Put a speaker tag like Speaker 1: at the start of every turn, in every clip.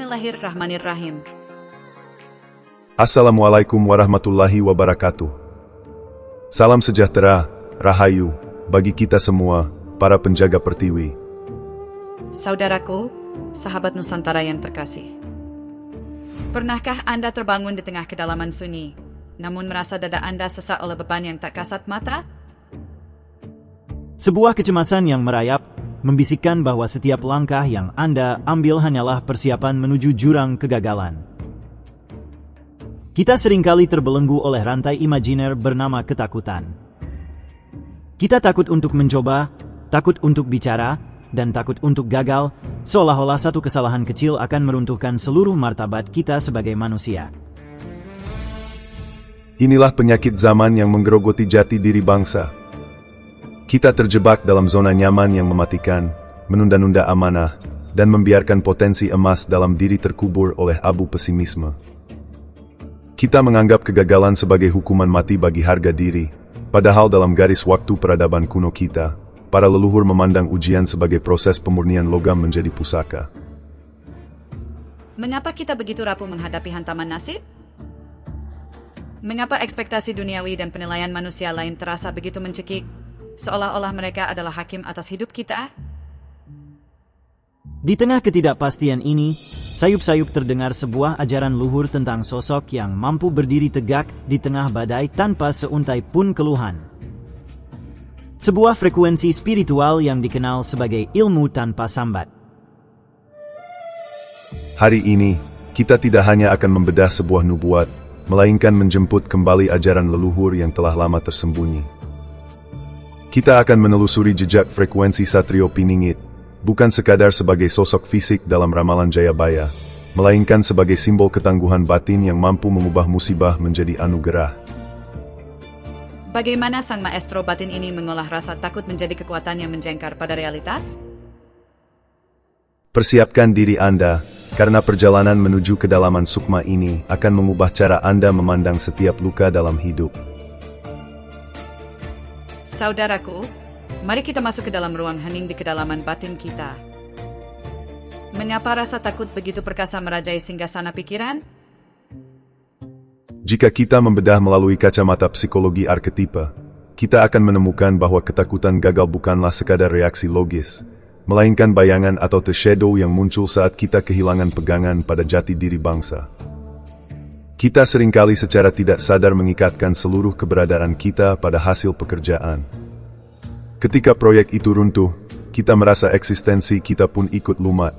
Speaker 1: Bismillahirrahmanirrahim.
Speaker 2: Assalamualaikum warahmatullahi wabarakatuh. Salam sejahtera, rahayu, bagi kita semua, para penjaga pertiwi.
Speaker 1: Saudaraku, sahabat Nusantara yang terkasih. Pernahkah Anda terbangun di tengah kedalaman sunyi, namun merasa dada Anda sesak oleh beban yang tak kasat mata?
Speaker 3: Sebuah kecemasan yang merayap, membisikkan bahwa setiap langkah yang Anda ambil hanyalah persiapan menuju jurang kegagalan. Kita seringkali terbelenggu oleh rantai imajiner bernama ketakutan. Kita takut untuk mencoba, takut untuk bicara, dan takut untuk gagal, seolah-olah satu kesalahan kecil akan meruntuhkan seluruh martabat kita sebagai manusia.
Speaker 2: Inilah penyakit zaman yang menggerogoti jati diri bangsa. Kita terjebak dalam zona nyaman yang mematikan, menunda-nunda amanah, dan membiarkan potensi emas dalam diri terkubur oleh abu pesimisme. Kita menganggap kegagalan sebagai hukuman mati bagi harga diri, padahal dalam garis waktu peradaban kuno kita, para leluhur memandang ujian sebagai proses pemurnian logam menjadi pusaka.
Speaker 1: Mengapa kita begitu rapuh menghadapi hantaman nasib? Mengapa ekspektasi duniawi dan penilaian manusia lain terasa begitu mencekik, seolah-olah mereka adalah hakim atas hidup kita?
Speaker 3: Di tengah ketidakpastian ini, sayup-sayup terdengar sebuah ajaran luhur tentang sosok yang mampu berdiri tegak di tengah badai tanpa seuntai pun keluhan. Sebuah frekuensi spiritual yang dikenal sebagai ilmu tanpa sambat.
Speaker 2: Hari ini, kita tidak hanya akan membedah sebuah nubuat, melainkan menjemput kembali ajaran leluhur yang telah lama tersembunyi. Kita akan menelusuri jejak frekuensi Satrio Piningit, bukan sekadar sebagai sosok fisik dalam ramalan Jayabaya, melainkan sebagai simbol ketangguhan batin yang mampu mengubah musibah menjadi anugerah.
Speaker 1: Bagaimana sang maestro batin ini mengolah rasa takut menjadi kekuatan yang menjengkar pada realitas?
Speaker 2: Persiapkan diri Anda, karena perjalanan menuju kedalaman sukma ini akan mengubah cara Anda memandang setiap luka dalam hidup.
Speaker 1: Saudaraku, mari kita masuk ke dalam ruang hening di kedalaman batin kita. Mengapa rasa takut begitu perkasa merajai singgasana pikiran?
Speaker 2: Jika kita membedah melalui kacamata psikologi arketipe, kita akan menemukan bahwa ketakutan gagal bukanlah sekadar reaksi logis, melainkan bayangan atau shadow yang muncul saat kita kehilangan pegangan pada jati diri bangsa. Kita seringkali secara tidak sadar mengikatkan seluruh keberadaan kita pada hasil pekerjaan. Ketika proyek itu runtuh, kita merasa eksistensi kita pun ikut lumat.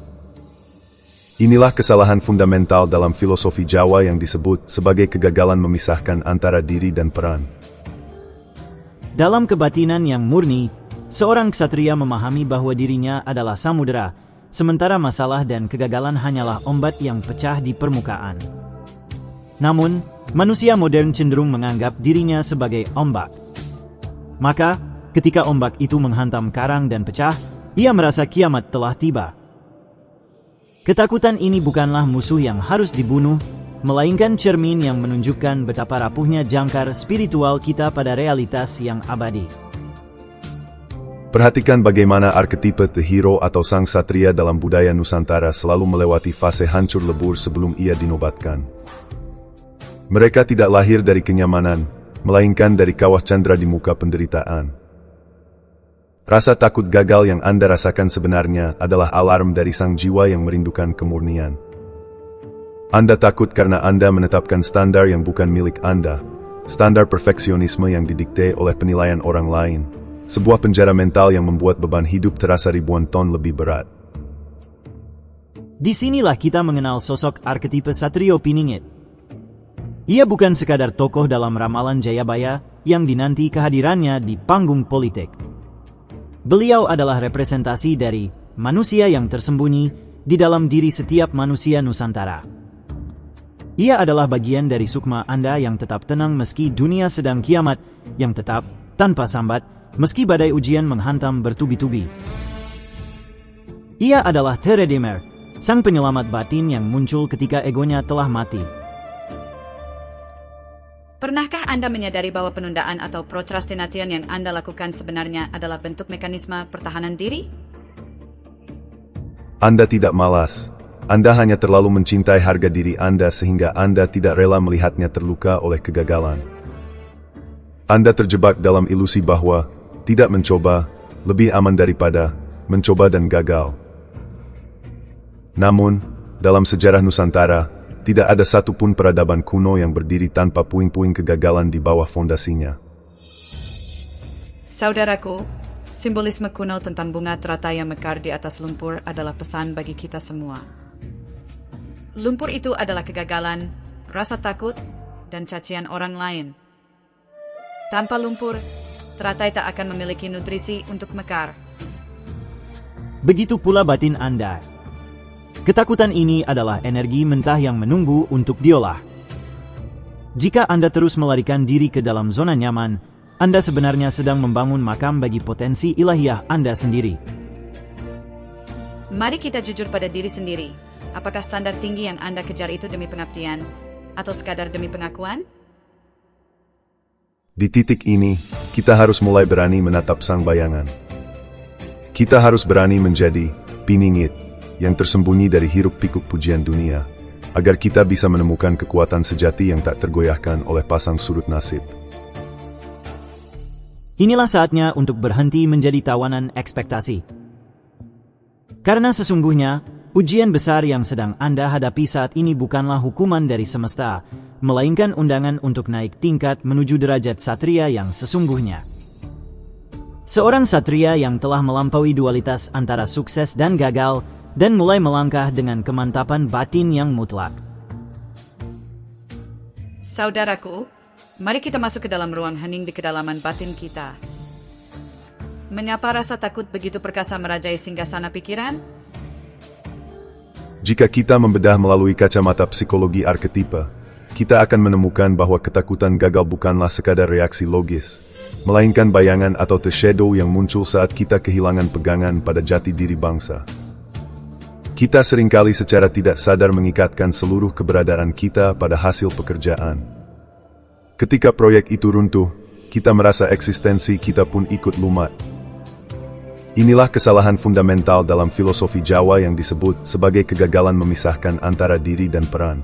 Speaker 2: Inilah kesalahan fundamental dalam filosofi Jawa yang disebut sebagai kegagalan memisahkan antara diri dan peran.
Speaker 3: Dalam kebatinan yang murni, seorang ksatria memahami bahwa dirinya adalah samudera, sementara masalah dan kegagalan hanyalah ombak yang pecah di permukaan. Namun, manusia modern cenderung menganggap dirinya sebagai ombak. Maka, ketika ombak itu menghantam karang dan pecah, ia merasa kiamat telah tiba. Ketakutan ini bukanlah musuh yang harus dibunuh, melainkan cermin yang menunjukkan betapa rapuhnya jangkar spiritual kita pada realitas yang abadi.
Speaker 2: Perhatikan bagaimana arketipe the hero atau sang satria dalam budaya Nusantara selalu melewati fase hancur lebur sebelum ia dinobatkan. Mereka tidak lahir dari kenyamanan, melainkan dari kawah candra di muka penderitaan. Rasa takut gagal yang Anda rasakan sebenarnya adalah alarm dari sang jiwa yang merindukan kemurnian. Anda takut karena Anda menetapkan standar yang bukan milik Anda, standar perfeksionisme yang didikte oleh penilaian orang lain, sebuah penjara mental yang membuat beban hidup terasa ribuan ton lebih berat.
Speaker 3: Disinilah kita mengenal sosok arketipe Satrio Piningit. Ia bukan sekadar tokoh dalam ramalan Jayabaya yang dinanti kehadirannya di panggung politik. Beliau adalah representasi dari manusia yang tersembunyi di dalam diri setiap manusia Nusantara. Ia adalah bagian dari sukma Anda yang tetap tenang meski dunia sedang kiamat, yang tetap tanpa sambat meski badai ujian menghantam bertubi-tubi. Ia adalah Teredemer, sang penyelamat batin yang muncul ketika egonya telah mati.
Speaker 1: Pernahkah Anda menyadari bahwa penundaan atau procrastination yang Anda lakukan sebenarnya adalah bentuk mekanisme pertahanan diri?
Speaker 2: Anda tidak malas, Anda hanya terlalu mencintai harga diri Anda sehingga Anda tidak rela melihatnya terluka oleh kegagalan. Anda terjebak dalam ilusi bahwa tidak mencoba lebih aman daripada mencoba dan gagal. Namun, dalam sejarah Nusantara, tidak ada satupun peradaban kuno yang berdiri tanpa puing-puing kegagalan di bawah fondasinya.
Speaker 1: Saudaraku, simbolisme kuno tentang bunga teratai yang mekar di atas lumpur adalah pesan bagi kita semua. Lumpur itu adalah kegagalan, rasa takut, dan cacian orang lain. Tanpa lumpur, teratai tak akan memiliki nutrisi untuk mekar.
Speaker 3: Begitu pula batin Anda. Ketakutan ini adalah energi mentah yang menunggu untuk diolah. Jika Anda terus melarikan diri ke dalam zona nyaman, Anda sebenarnya sedang membangun makam bagi potensi ilahiyah Anda sendiri.
Speaker 1: Mari kita jujur pada diri sendiri. Apakah standar tinggi yang Anda kejar itu demi pengabdian, atau sekadar demi pengakuan?
Speaker 2: Di titik ini, kita harus mulai berani menatap sang bayangan. Kita harus berani menjadi piningit yang tersembunyi dari hiruk-pikuk pujian dunia, agar kita bisa menemukan kekuatan sejati yang tak tergoyahkan oleh pasang surut nasib.
Speaker 3: Inilah saatnya untuk berhenti menjadi tawanan ekspektasi. Karena sesungguhnya, ujian besar yang sedang Anda hadapi saat ini bukanlah hukuman dari semesta, melainkan undangan untuk naik tingkat menuju derajat satria yang sesungguhnya. Seorang satria yang telah melampaui dualitas antara sukses dan gagal, dan mulai melangkah dengan kemantapan batin yang mutlak.
Speaker 1: Saudaraku, mari kita masuk ke dalam ruang hening di kedalaman batin kita. Mengapa rasa takut begitu perkasa merajai singgasana pikiran?
Speaker 2: Jika kita membedah melalui kacamata psikologi arketipe, kita akan menemukan bahwa ketakutan gagal bukanlah sekadar reaksi logis, melainkan bayangan atau shadow yang muncul saat kita kehilangan pegangan pada jati diri bangsa. Kita seringkali secara tidak sadar mengikatkan seluruh keberadaan kita pada hasil pekerjaan. Ketika proyek itu runtuh, kita merasa eksistensi kita pun ikut lumat. Inilah kesalahan fundamental dalam filosofi Jawa yang disebut sebagai kegagalan memisahkan antara diri dan peran.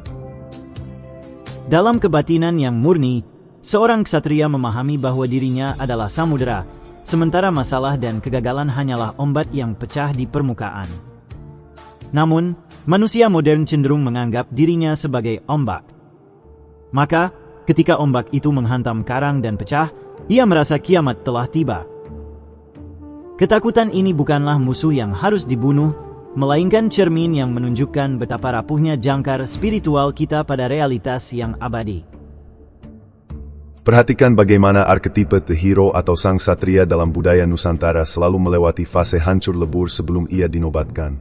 Speaker 3: Dalam kebatinan yang murni, seorang ksatria memahami bahwa dirinya adalah samudera, sementara masalah dan kegagalan hanyalah ombak yang pecah di permukaan. Namun, manusia modern cenderung menganggap dirinya sebagai ombak. Maka, ketika ombak itu menghantam karang dan pecah, ia merasa kiamat telah tiba. Ketakutan ini bukanlah musuh yang harus dibunuh, melainkan cermin yang menunjukkan betapa rapuhnya jangkar spiritual kita pada realitas yang abadi.
Speaker 2: Perhatikan bagaimana arketipe the hero atau sang satria dalam budaya Nusantara selalu melewati fase hancur lebur sebelum ia dinobatkan.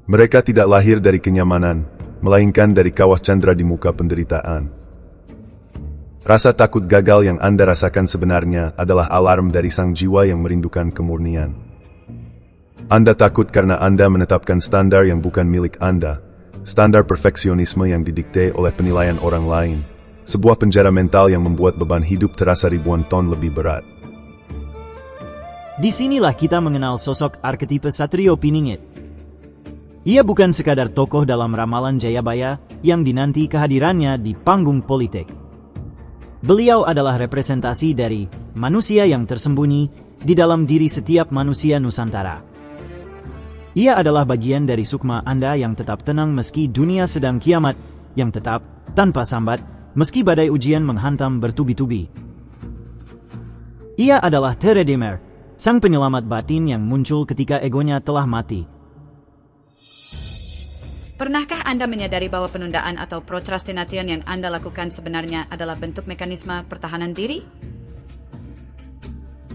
Speaker 2: Mereka tidak lahir dari kenyamanan, melainkan dari kawah candra di muka penderitaan. Rasa takut gagal yang Anda rasakan sebenarnya adalah alarm dari sang jiwa yang merindukan kemurnian. Anda takut karena Anda menetapkan standar yang bukan milik Anda, standar perfeksionisme yang didikte oleh penilaian orang lain, sebuah penjara mental yang membuat beban hidup terasa ribuan ton lebih berat.
Speaker 3: Disinilah kita mengenal sosok arketipe Satrio Piningit. Ia bukan sekadar tokoh dalam ramalan Jayabaya yang dinanti kehadirannya di panggung politik. Beliau adalah representasi dari manusia yang tersembunyi di dalam diri setiap manusia Nusantara. Ia adalah bagian dari sukma Anda yang tetap tenang meski dunia sedang kiamat, yang tetap tanpa sambat meski badai ujian menghantam bertubi-tubi. Ia adalah Teredemer, sang penyelamat batin yang muncul ketika egonya telah mati.
Speaker 1: Pernahkah Anda menyadari bahwa penundaan atau procrastination yang Anda lakukan sebenarnya adalah bentuk mekanisme pertahanan diri?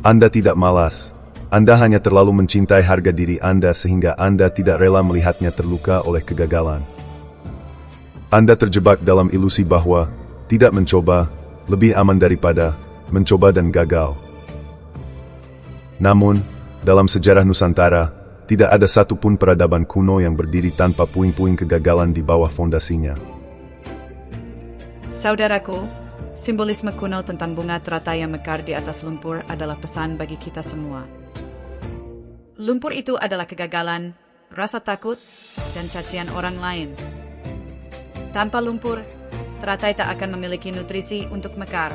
Speaker 2: Anda tidak malas. Anda hanya terlalu mencintai harga diri Anda sehingga Anda tidak rela melihatnya terluka oleh kegagalan. Anda terjebak dalam ilusi bahwa tidak mencoba lebih aman daripada mencoba dan gagal. Namun, dalam sejarah Nusantara, tidak ada satupun peradaban kuno yang berdiri tanpa puing-puing kegagalan di bawah fondasinya.
Speaker 1: Saudaraku, simbolisme kuno tentang bunga teratai yang mekar di atas lumpur adalah pesan bagi kita semua. Lumpur itu adalah kegagalan, rasa takut, dan cacian orang lain. Tanpa lumpur, teratai tak akan memiliki nutrisi untuk mekar.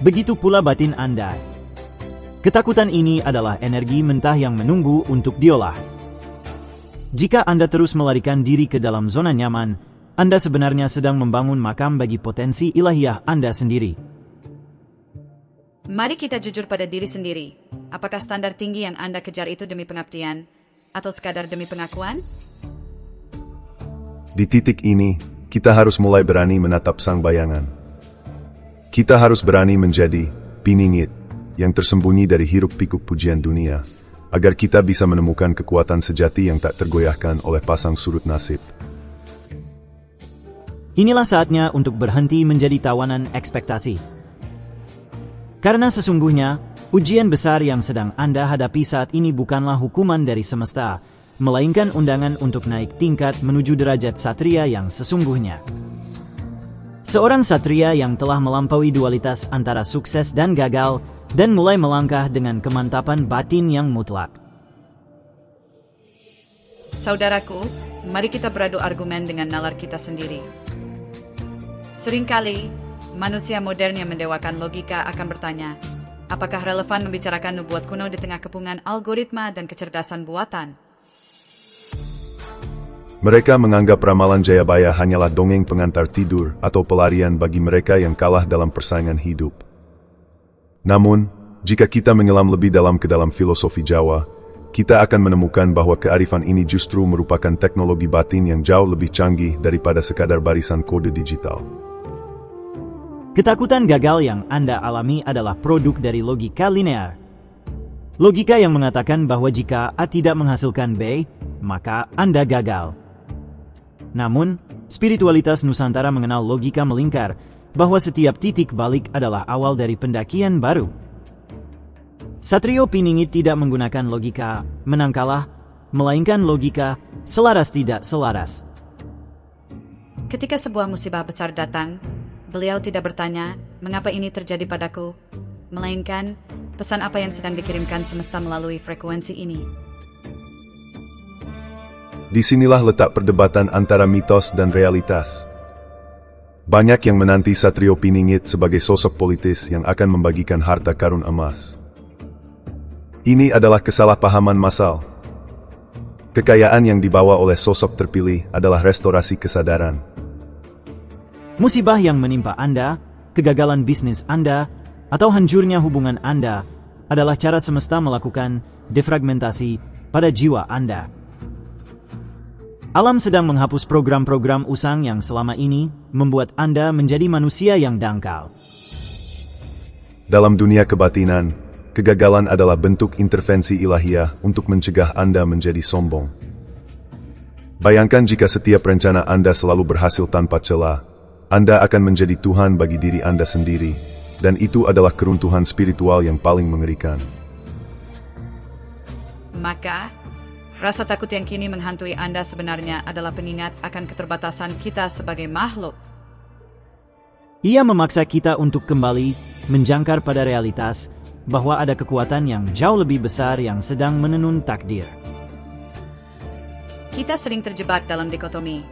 Speaker 3: Begitu pula batin Anda. Ketakutan ini adalah energi mentah yang menunggu untuk diolah. Jika Anda terus melarikan diri ke dalam zona nyaman, Anda sebenarnya sedang membangun makam bagi potensi ilahiyah Anda sendiri.
Speaker 1: Mari kita jujur pada diri sendiri. Apakah standar tinggi yang Anda kejar itu demi pengabdian, atau sekadar demi pengakuan?
Speaker 2: Di titik ini, kita harus mulai berani menatap sang bayangan. Kita harus berani menjadi piningit yang tersembunyi dari hiruk-pikuk pujian dunia, agar kita bisa menemukan kekuatan sejati yang tak tergoyahkan oleh pasang surut nasib.
Speaker 3: Inilah saatnya untuk berhenti menjadi tawanan ekspektasi. Karena sesungguhnya, ujian besar yang sedang Anda hadapi saat ini bukanlah hukuman dari semesta, melainkan undangan untuk naik tingkat menuju derajat satria yang sesungguhnya. Seorang satria yang telah melampaui dualitas antara sukses dan gagal, dan mulai melangkah dengan kemantapan batin yang mutlak.
Speaker 1: Saudaraku, mari kita beradu argumen dengan nalar kita sendiri. Seringkali, manusia modern yang mendewakan logika akan bertanya, apakah relevan membicarakan nubuat kuno di tengah kepungan algoritma dan kecerdasan buatan?
Speaker 2: Mereka menganggap ramalan Jayabaya hanyalah dongeng pengantar tidur atau pelarian bagi mereka yang kalah dalam persaingan hidup. Namun, jika kita menyelam lebih dalam ke dalam filosofi Jawa, kita akan menemukan bahwa kearifan ini justru merupakan teknologi batin yang jauh lebih canggih daripada sekadar barisan kode digital.
Speaker 3: Ketakutan gagal yang Anda alami adalah produk dari logika linear. Logika yang mengatakan bahwa jika A tidak menghasilkan B, maka Anda gagal. Namun, spiritualitas Nusantara mengenal logika melingkar, bahwa setiap titik balik adalah awal dari pendakian baru. Satrio Piningit tidak menggunakan logika menang kalah, melainkan logika selaras tidak selaras.
Speaker 1: Ketika sebuah musibah besar datang, beliau tidak bertanya, mengapa ini terjadi padaku? Melainkan, pesan apa yang sedang dikirimkan semesta melalui frekuensi ini?
Speaker 2: Disinilah letak perdebatan antara mitos dan realitas. Banyak yang menanti Satrio Piningit sebagai sosok politis yang akan membagikan harta karun emas. Ini adalah kesalahpahaman massal. Kekayaan yang dibawa oleh sosok terpilih adalah restorasi kesadaran.
Speaker 3: Musibah yang menimpa Anda, kegagalan bisnis Anda, atau hancurnya hubungan Anda adalah cara semesta melakukan defragmentasi pada jiwa Anda. Alam sedang menghapus program-program usang yang selama ini membuat Anda menjadi manusia yang dangkal.
Speaker 2: Dalam dunia kebatinan, kegagalan adalah bentuk intervensi ilahiyah untuk mencegah Anda menjadi sombong. Bayangkan jika setiap rencana Anda selalu berhasil tanpa celah, Anda akan menjadi Tuhan bagi diri Anda sendiri, dan itu adalah keruntuhan spiritual yang paling mengerikan.
Speaker 1: Maka, rasa takut yang kini menghantui Anda sebenarnya adalah pengingat akan keterbatasan kita sebagai makhluk.
Speaker 3: Ia memaksa kita untuk kembali menjangkar pada realitas bahwa ada kekuatan yang jauh lebih besar yang sedang menenun takdir.
Speaker 1: Kita sering terjebak dalam dikotomi.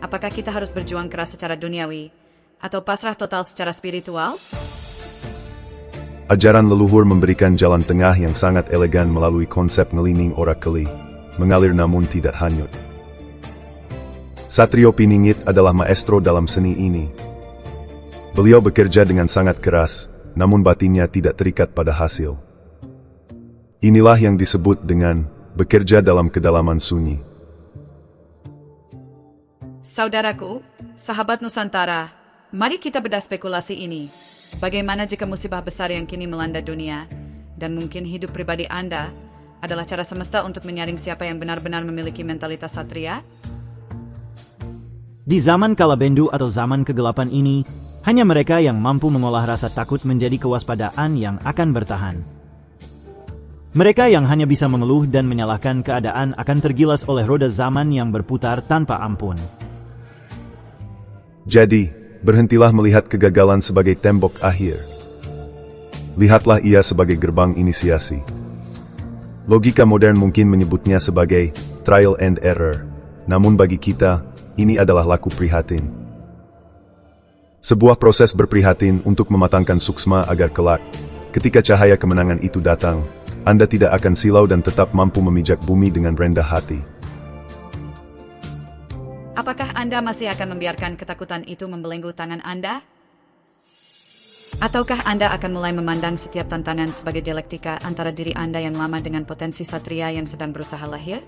Speaker 1: Apakah kita harus berjuang keras secara duniawi atau pasrah total secara spiritual?
Speaker 2: Ajaran leluhur memberikan jalan tengah yang sangat elegan melalui konsep ngelining orakeli, mengalir namun tidak hanyut. Satrio Piningit adalah maestro dalam seni ini. Beliau bekerja dengan sangat keras, namun batinnya tidak terikat pada hasil. Inilah yang disebut dengan bekerja dalam kedalaman sunyi.
Speaker 1: Saudaraku, sahabat Nusantara, mari kita bedah spekulasi ini. Bagaimana jika musibah besar yang kini melanda dunia, dan mungkin hidup pribadi Anda, adalah cara semesta untuk menyaring siapa yang benar-benar memiliki mentalitas satria?
Speaker 3: Di zaman kalabendu atau zaman kegelapan ini, hanya mereka yang mampu mengolah rasa takut menjadi kewaspadaan yang akan bertahan. Mereka yang hanya bisa mengeluh dan menyalahkan keadaan akan tergilas oleh roda zaman yang berputar tanpa ampun.
Speaker 2: Jadi, berhentilah melihat kegagalan sebagai tembok akhir. Lihatlah ia sebagai gerbang inisiasi. Logika modern mungkin menyebutnya sebagai trial and error. Namun bagi kita, ini adalah laku prihatin. Sebuah proses berprihatin untuk mematangkan suksma agar kelak, ketika cahaya kemenangan itu datang, Anda tidak akan silau dan tetap mampu memijak bumi dengan rendah hati.
Speaker 1: Apakah Anda masih akan membiarkan ketakutan itu membelenggu tangan Anda? Ataukah Anda akan mulai memandang setiap tantangan sebagai dialektika antara diri Anda yang lama dengan potensi satria yang sedang berusaha lahir?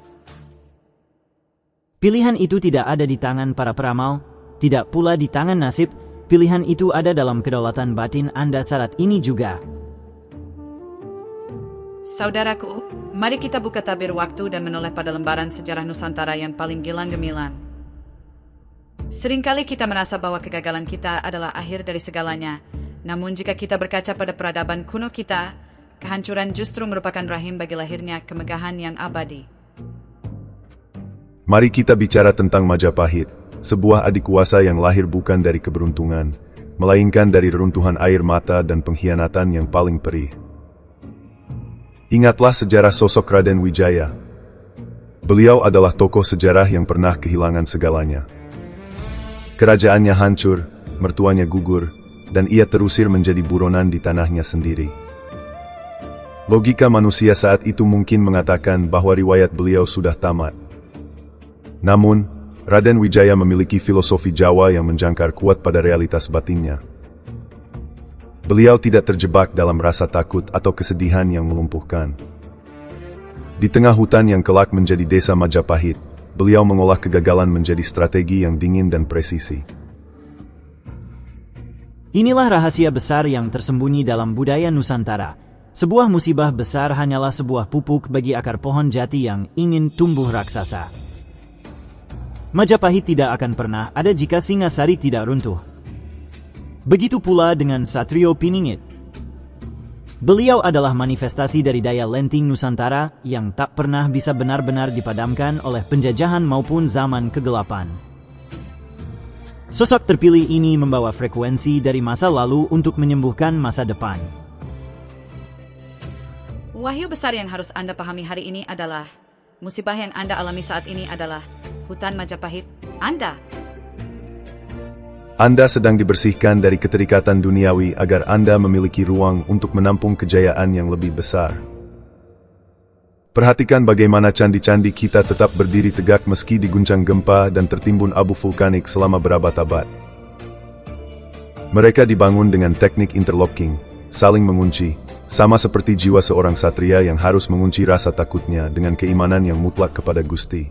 Speaker 3: Pilihan itu tidak ada di tangan para peramal, tidak pula di tangan nasib. Pilihan itu ada dalam kedaulatan batin Anda saat ini juga.
Speaker 1: Saudaraku, mari kita buka tabir waktu dan menoleh pada lembaran sejarah Nusantara yang paling gilang gemilang. Seringkali kita merasa bahwa kegagalan kita adalah akhir dari segalanya. Namun jika kita berkaca pada peradaban kuno kita, kehancuran justru merupakan rahim bagi lahirnya kemegahan yang abadi.
Speaker 2: Mari kita bicara tentang Majapahit, sebuah adik kuasa yang lahir bukan dari keberuntungan, melainkan dari reruntuhan air mata dan pengkhianatan yang paling perih. Ingatlah sejarah sosok Raden Wijaya. Beliau adalah tokoh sejarah yang pernah kehilangan segalanya. Kerajaannya hancur, mertuanya gugur, dan ia terusir menjadi buronan di tanahnya sendiri. Logika manusia saat itu mungkin mengatakan bahwa riwayat beliau sudah tamat. Namun, Raden Wijaya memiliki filosofi Jawa yang menjangkar kuat pada realitas batinnya. Beliau tidak terjebak dalam rasa takut atau kesedihan yang melumpuhkan. Di tengah hutan yang kelak menjadi desa Majapahit, beliau mengolah kegagalan menjadi strategi yang dingin dan presisi.
Speaker 3: Inilah rahasia besar yang tersembunyi dalam budaya Nusantara. Sebuah musibah besar hanyalah sebuah pupuk bagi akar pohon jati yang ingin tumbuh raksasa. Majapahit tidak akan pernah ada jika Singasari tidak runtuh. Begitu pula dengan Satrio Piningit. Beliau adalah manifestasi dari daya lenting Nusantara yang tak pernah bisa benar-benar dipadamkan oleh penjajahan maupun zaman kegelapan. Sosok terpilih ini membawa frekuensi dari masa lalu untuk menyembuhkan masa depan.
Speaker 1: Wahyu besar yang harus Anda pahami hari ini adalah, musibah yang Anda alami saat ini adalah hutan Majapahit Anda.
Speaker 2: Anda sedang dibersihkan dari keterikatan duniawi agar Anda memiliki ruang untuk menampung kejayaan yang lebih besar. Perhatikan bagaimana candi-candi kita tetap berdiri tegak meski diguncang gempa dan tertimbun abu vulkanik selama berabad-abad. Mereka dibangun dengan teknik interlocking, saling mengunci, sama seperti jiwa seorang satria yang harus mengunci rasa takutnya dengan keimanan yang mutlak kepada Gusti.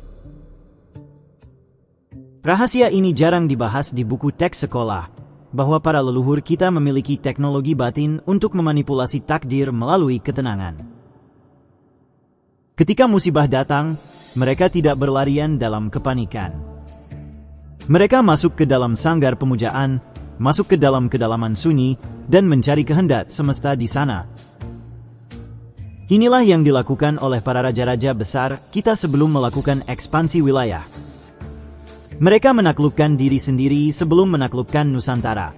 Speaker 3: Rahasia ini jarang dibahas di buku teks sekolah, bahwa para leluhur kita memiliki teknologi batin untuk memanipulasi takdir melalui ketenangan. Ketika musibah datang, mereka tidak berlarian dalam kepanikan. Mereka masuk ke dalam sanggar pemujaan, masuk ke dalam kedalaman sunyi, dan mencari kehendak semesta di sana. Inilah yang dilakukan oleh para raja-raja besar kita sebelum melakukan ekspansi wilayah. Mereka menaklukkan diri sendiri sebelum menaklukkan Nusantara.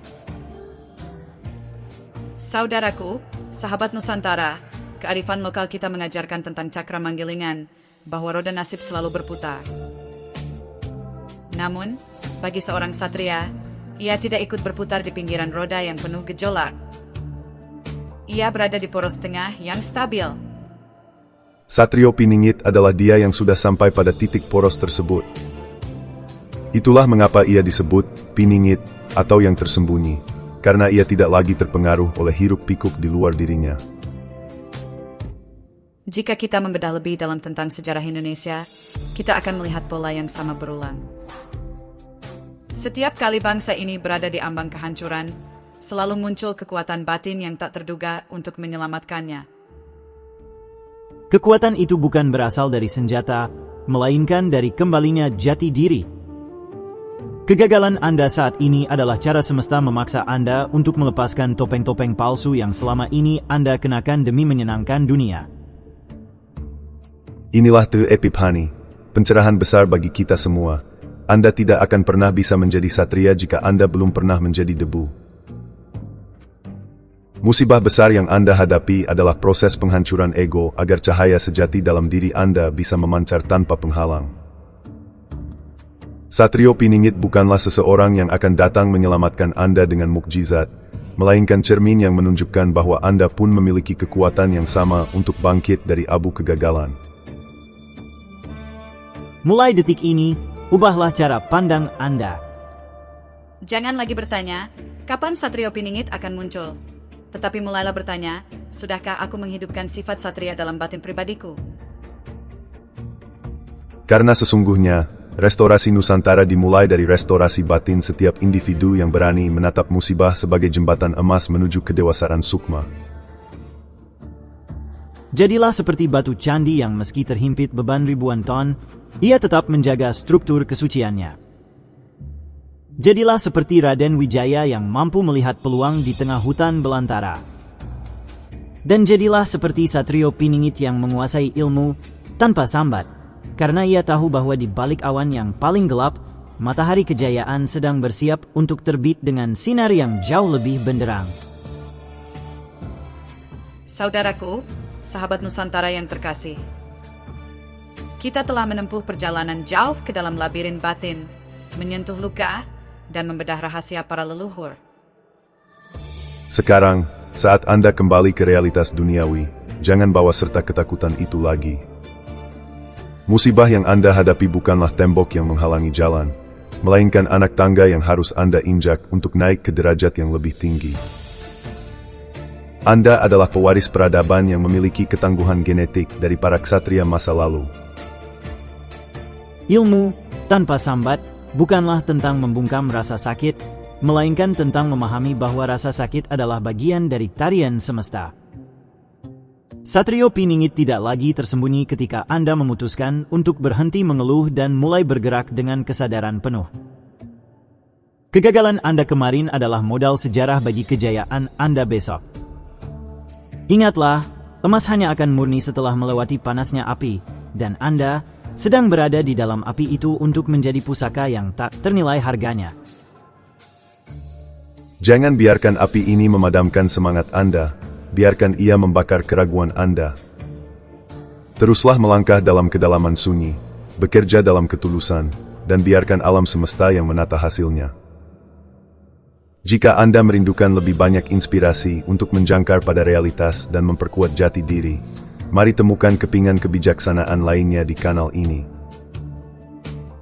Speaker 1: Saudaraku, sahabat Nusantara, kearifan lokal kita mengajarkan tentang cakra manggilingan, bahwa roda nasib selalu berputar. Namun, bagi seorang satria, ia tidak ikut berputar di pinggiran roda yang penuh gejolak. Ia berada di poros tengah yang stabil.
Speaker 2: Satrio Piningit adalah dia yang sudah sampai pada titik poros tersebut. Itulah mengapa ia disebut Piningit atau yang tersembunyi, karena ia tidak lagi terpengaruh oleh hiruk-pikuk di luar dirinya.
Speaker 1: Jika kita membedah lebih dalam tentang sejarah Indonesia, kita akan melihat pola yang sama berulang. Setiap kali bangsa ini berada di ambang kehancuran, selalu muncul kekuatan batin yang tak terduga untuk menyelamatkannya.
Speaker 3: Kekuatan itu bukan berasal dari senjata, melainkan dari kembalinya jati diri. Kegagalan Anda saat ini adalah cara semesta memaksa Anda untuk melepaskan topeng-topeng palsu yang selama ini Anda kenakan demi menyenangkan dunia.
Speaker 2: Inilah The Epiphany, pencerahan besar bagi kita semua. Anda tidak akan pernah bisa menjadi satria jika Anda belum pernah menjadi debu. Musibah besar yang Anda hadapi adalah proses penghancuran ego agar cahaya sejati dalam diri Anda bisa memancar tanpa penghalang. Satrio Piningit bukanlah seseorang yang akan datang menyelamatkan Anda dengan mukjizat, melainkan cermin yang menunjukkan bahwa Anda pun memiliki kekuatan yang sama untuk bangkit dari abu kegagalan.
Speaker 3: Mulai detik ini, ubahlah cara pandang Anda.
Speaker 1: Jangan lagi bertanya, kapan Satrio Piningit akan muncul? Tetapi mulailah bertanya, sudahkah aku menghidupkan sifat Satria dalam batin pribadiku?
Speaker 2: Karena sesungguhnya, restorasi Nusantara dimulai dari restorasi batin setiap individu yang berani menatap musibah sebagai jembatan emas menuju kedewasaan sukma.
Speaker 3: Jadilah seperti batu candi yang meski terhimpit beban ribuan ton, ia tetap menjaga struktur kesuciannya. Jadilah seperti Raden Wijaya yang mampu melihat peluang di tengah hutan belantara. Dan jadilah seperti Satrio Piningit yang menguasai ilmu tanpa sambat, karena ia tahu bahwa di balik awan yang paling gelap, matahari kejayaan sedang bersiap untuk terbit dengan sinar yang jauh lebih benderang.
Speaker 1: Saudaraku, sahabat Nusantara yang terkasih, kita telah menempuh perjalanan jauh ke dalam labirin batin, menyentuh luka, dan membedah rahasia para leluhur.
Speaker 2: Sekarang, saat Anda kembali ke realitas duniawi, jangan bawa serta ketakutan itu lagi. Musibah yang Anda hadapi bukanlah tembok yang menghalangi jalan, melainkan anak tangga yang harus Anda injak untuk naik ke derajat yang lebih tinggi. Anda adalah pewaris peradaban yang memiliki ketangguhan genetik dari para ksatria masa lalu.
Speaker 3: Ilmu tanpa sambat bukanlah tentang membungkam rasa sakit, melainkan tentang memahami bahwa rasa sakit adalah bagian dari tarian semesta. Satrio Piningit tidak lagi tersembunyi ketika Anda memutuskan untuk berhenti mengeluh dan mulai bergerak dengan kesadaran penuh. Kegagalan Anda kemarin adalah modal sejarah bagi kejayaan Anda besok. Ingatlah, emas hanya akan murni setelah melewati panasnya api, dan Anda sedang berada di dalam api itu untuk menjadi pusaka yang tak ternilai harganya.
Speaker 2: Jangan biarkan api ini memadamkan semangat Anda, biarkan ia membakar keraguan Anda. Teruslah melangkah dalam kedalaman sunyi, bekerja dalam ketulusan, dan biarkan alam semesta yang menata hasilnya. Jika Anda merindukan lebih banyak inspirasi untuk menjangkar pada realitas dan memperkuat jati diri, mari temukan kepingan kebijaksanaan lainnya di kanal ini.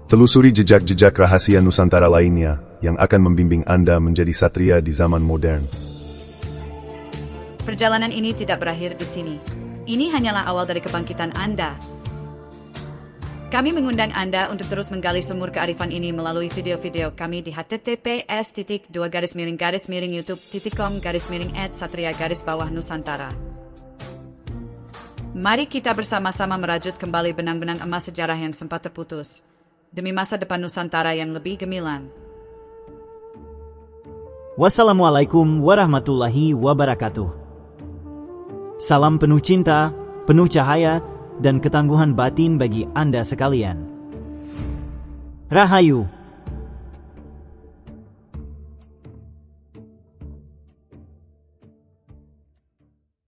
Speaker 2: Telusuri jejak-jejak rahasia Nusantara lainnya yang akan membimbing Anda menjadi satria di zaman modern.
Speaker 1: Perjalanan ini tidak berakhir di sini. Ini hanyalah awal dari kebangkitan Anda. Kami mengundang Anda untuk terus menggali sumur kearifan ini melalui video-video kami di https://youtube.com/@satria_nusantara. Mari kita bersama-sama merajut kembali benang-benang emas sejarah yang sempat terputus, demi masa depan Nusantara yang lebih gemilang.
Speaker 3: Wassalamualaikum warahmatullahi wabarakatuh. Salam penuh cinta, penuh cahaya, dan ketangguhan batin bagi Anda sekalian. Rahayu.